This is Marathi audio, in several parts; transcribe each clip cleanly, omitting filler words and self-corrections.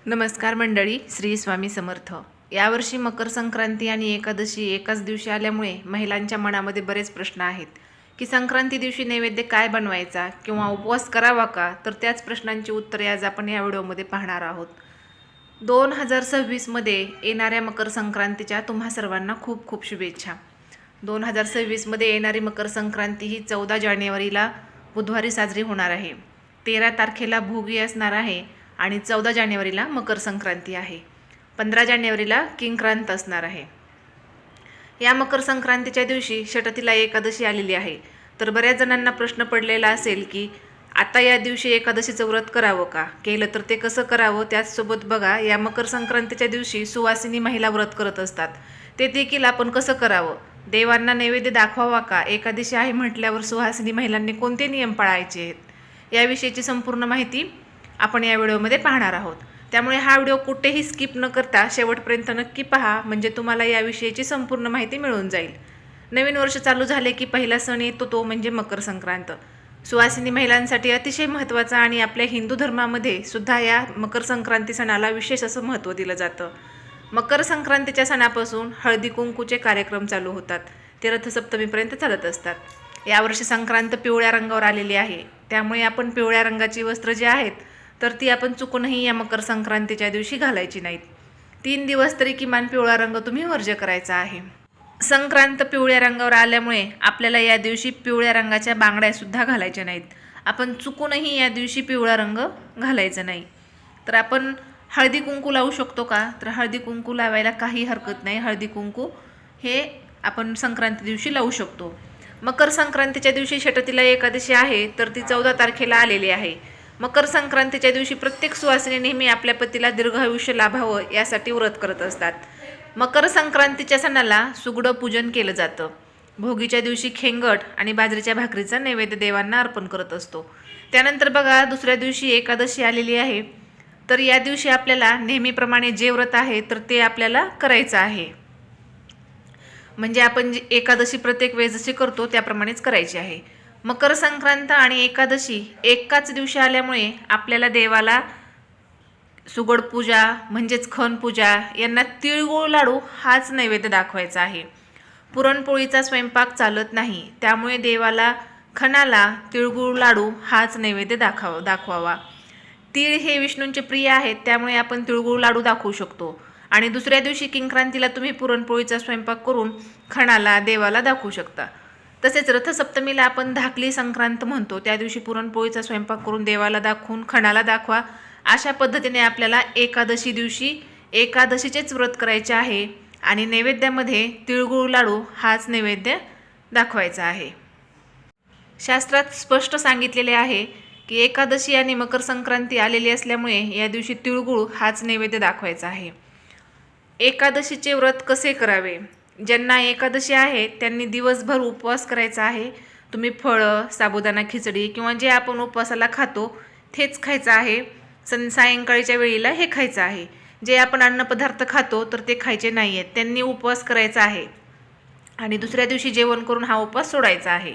नमस्कार मंडळी, श्री स्वामी समर्थ। यावर्षी मकर संक्रांती आणि एकादशी एकाच दिवशी आल्यामुळे महिलांच्या मनामध्ये बरेच प्रश्न आहेत की संक्रांती दिवशी नैवेद्य काय बनवायचा किंवा उपवास करावा का। तर त्याच प्रश्नांची उत्तरे आज आपण या व्हिडिओमध्ये पाहणार आहोत। 2026 मध्ये येणाऱ्या मकर संक्रांतीच्या तुम्हा सर्वांना खूप खूप शुभेच्छा। 2026 मध्ये येणारी मकर संक्रांती ही 14 जानेवारीला बुधवारी साजरी होणार आहे। 13 तारखेला भोगी असणार आहे आणि 14 जानेवारीला मकर संक्रांती आहे। 15 जानेवारीला किंक्रांत असणार आहे। या मकर संक्रांतीच्या दिवशी षटतिला एकादशी आलेली आहे। तर बऱ्याच जणांना प्रश्न पडलेला असेल की आता या दिवशी एकादशीचं व्रत करावं का, केलं तर ते कसं करावं। त्याचसोबत बघा, या मकर संक्रांतीच्या दिवशी सुवासिनी महिला व्रत करत असतात, ते देखील आपण कसं करावं। देवांना नैवेद्य दाखवावा का, एकादशी आहे म्हटल्यावर सुवासिनी महिलांनी कोणते नियम पाळायचे आहेत, याविषयीची संपूर्ण माहिती आपण या व्हिडिओमध्ये पाहणार आहोत। त्यामुळे हा व्हिडिओ कुठेही स्किप न करता शेवटपर्यंत नक्की पहा, म्हणजे तुम्हाला याविषयीची संपूर्ण माहिती मिळून जाईल। नवीन वर्ष चालू झाले की पहिला सण येतो तो म्हणजे मकर संक्रांत। सुवासिनी महिलांसाठी अतिशय महत्त्वाचा आणि आपल्या हिंदू धर्मामध्ये सुद्धा या मकर संक्रांती सणाला विशेष असं महत्त्व दिलं जातं। मकर संक्रांतीच्या सणापासून हळदी कुंकूचे कार्यक्रम चालू होतात, ते रथसप्तमीपर्यंत चालत असतात। यावर्षी संक्रांत पिवळ्या रंगावर आलेली आहे, त्यामुळे आपण पिवळ्या रंगाची वस्त्र जी आहेत तर ती आपण चुकूनही या मकर संक्रांतीच्या दिवशी घालायची नाहीत। 3 दिवस तरी किमान पिवळा रंग तुम्ही वर्ज करायचा आहे। संक्रांत पिवळ्या रंगावर आल्यामुळे आपल्याला या दिवशी पिवळ्या रंगाच्या बांगड्या सुद्धा घालायच्या नाहीत। आपण चुकूनही या दिवशी पिवळा रंग घालायचा नाही। तर आपण हळदी कुंकू लावू शकतो का, तर हळदी कुंकू लावायला काही हरकत नाही। हळदी कुंकू हे आपण संक्रांती दिवशी लावू शकतो। मकर संक्रांतीच्या दिवशी षटतिला एकादशी आहे, तर ती 14 तारखेला आलेली आहे। मकर संक्रांतीच्या दिवशी प्रत्येक सुवासिनी नेहमी आपल्या पतीला दीर्घ आयुष्य लाभावं यासाठी व्रत करत असतात। मकर संक्रांतीच्या सणाला सुगडं पूजन केलं जातं। भोगीच्या दिवशी खेंगट आणि बाजरीच्या भाकरीचा नैवेद्य देवांना अर्पण करत असतो। त्यानंतर बघा, दुसऱ्या दिवशी एकादशी आलेली आहे, तर या दिवशी आपल्याला नेहमीप्रमाणे जे व्रत आहे तर ते आपल्याला करायचं आहे। म्हणजे आपण एकादशी प्रत्येक वेळेस जशी करतो त्याप्रमाणेच करायची आहे। मकर संक्रांत आणि एकादशी एकाच दिवशी आल्यामुळे आपल्याला देवाला सुगड पूजा म्हणजेच खण पूजा यांना तिळगुळ लाडू हाच नैवेद्य दाखवायचा आहे। पुरणपोळीचा स्वयंपाक चालत नाही, त्यामुळे देवाला खणाला तिळगुळ लाडू हाच नैवेद्य दाखवावा। तीळ हे विष्णूंचे प्रिय आहेत, त्यामुळे आपण तिळगुळ लाडू दाखवू शकतो। आणि दुसऱ्या दिवशी किंक्रांतीला तुम्ही पुरणपोळीचा स्वयंपाक करून खणाला देवाला दाखवू शकता। तसेच रथसप्तमीला आपण धाकली संक्रांत म्हणतो, त्या दिवशी पुरणपोळीचा स्वयंपाक करून देवाला दाखवून खणाला दाखवा। अशा पद्धतीने आपल्याला एकादशी दिवशी एकादशीचेच व्रत करायचे आहे आणि नैवेद्यामध्ये तिळगुळ लाडू हाच नैवेद्य दाखवायचा आहे। शास्त्रात स्पष्ट सांगितलेले आहे की एकादशी आणि मकर संक्रांती आलेली असल्यामुळे या दिवशी तिळगुळ हाच नैवेद्य दाखवायचा आहे। एकादशीचे व्रत कसे करावे, ज्यांना एकादशी आहे त्यांनी दिवसभर उपवास करायचा आहे। तुम्ही फळं, साबुदाणा खिचडी किंवा जे आपण उपवासाला खातो तेच खायचं आहे। सायंकाळीच्या वेळेला हे खायचं आहे। जे आपण अन्नपदार्थ खातो तर ते खायचे नाही आहेत, त्यांनी उपवास करायचा आहे आणि दुसऱ्या दिवशी जेवण करून हा उपवास सोडायचा आहे।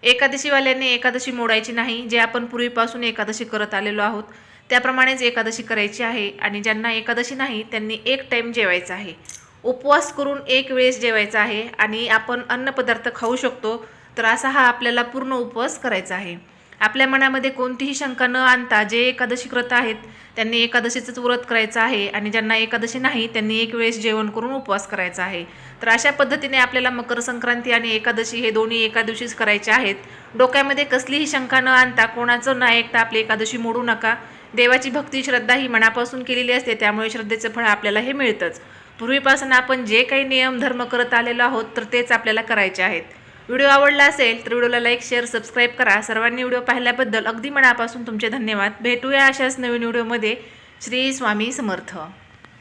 एकादशीवाल्यांनी एकादशी मोडायची नाही, जे आपण पूर्वीपासून एकादशी करत आलेलो आहोत त्याप्रमाणेच एकादशी करायची आहे। आणि ज्यांना एकादशी नाही त्यांनी एक टाईम जेवायचं आहे, उपवास करून एक वेळेस जेवायचं आहे आणि आपण अन्नपदार्थ खाऊ शकतो। तर असा हा आपल्याला पूर्ण उपवास करायचा आहे। आपल्या मनामध्ये कोणतीही शंका न आणता जे एकादशी करत आहेत त्यांनी एकादशीचंच व्रत करायचं आहे आणि ज्यांना एकादशी नाही त्यांनी एक वेळेस जेवण करून उपवास करायचा आहे। तर अशा पद्धतीने आपल्याला मकर संक्रांती आणि एकादशी हे दोन्ही एका दिवशीच करायचे आहेत। डोक्यामध्ये कसलीही शंका न आणता, कोणाचं न ऐकता आपली एकादशी मोडू नका। देवाची भक्ती श्रद्धा ही मनापासून केलेली असते, त्यामुळे श्रद्धेचं फळ आपल्याला हे मिळतंच। पूर्वीपासून आपण जे काही नियम धर्म करत आलेलो आहोत तर तेच आपल्याला करायचे आहेत। व्हिडिओ आवडला असेल तर व्हिडिओला लाईक, शेअर, सबस्क्राईब करा। सर्वांनी व्हिडिओ पाहिल्याबद्दल अगदी मनापासून तुमचे धन्यवाद। भेटूया अशाच नवीन व्हिडिओमध्ये। श्री स्वामी समर्थ।